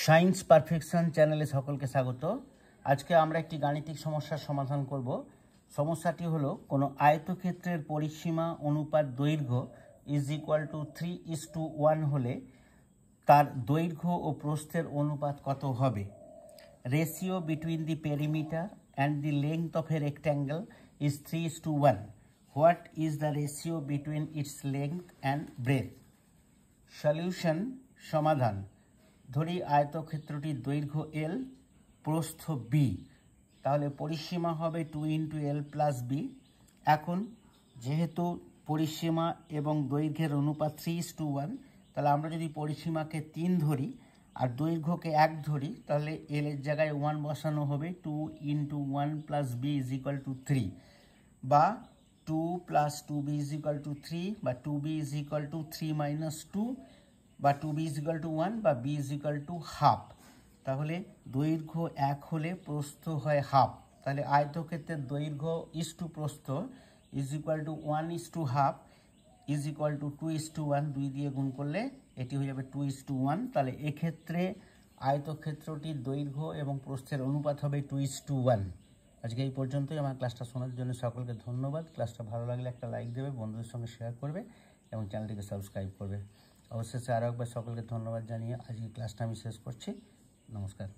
Science perfection চ্যানেলে সকলকে স্বাগত। আজকে আমরা একটি গাণিতিক সমস্যার সমাধান করব। সমস্যাটি হলো কোনো আয়তক্ষেত্রের পরিসীমা অনুপাত দৈর্ঘ্য ইজ ইকুয়াল টু 3:1 হলে তার দৈর্ঘ্য ও প্রস্থের অনুপাত কত হবে। Ratio between the perimeter and the length of a rectangle is 3:1. What is the ratio between its length and breadth. Solution সমাধান। ধরি আয়তক্ষেত্রটির দৈর্ঘ্য L, প্রস্থ B, তাহলে পরিসীমা হবে 2 × L + B। এখন যেহেতু পরিসীমা এবং দৈর্ঘ্যের অনুপাত 3:1, তাহলে আমরা যদি পরিসীমাকে 3 ধরি আর দৈর্ঘ্যকে 1 ধরি, তাহলে L এর জায়গায় 1 বসানো হবে। 2 × 1 + B = 3, বা 2 + 2B = 3, বা 2B = 3 - 2, বা 2B = 1, বা B = হাফ। তাহলে দৈর্ঘ্য 1 হলে প্রস্থ হয় হাফ। তাহলে আয়তক্ষেত্রের দৈর্ঘ্য ইস টু প্রস্থ is equal to 1:1/2 is equal to 2:1। 2 দিয়ে গুণ করলে এটি হয়ে যাবে 2:1। তাহলে এক্ষেত্রে আয়তক্ষেত্রটির দৈর্ঘ্য এবং প্রস্থের অনুপাত হবে 2:1। আজকে এই পর্যন্তই। আমার ক্লাসটা শোনার জন্য সকলকে ধন্যবাদ। ক্লাসটা ভালো লাগলে একটা লাইক দেবে, বন্ধুদের সঙ্গে শেয়ার করবে এবং চ্যানেলটিকে সাবস্ক্রাইব করবে। অবশেষে আরও একবার সকলকে ধন্যবাদ জানিয়ে আজকে ক্লাসটা আমি শেষ করছি। নমস্কার।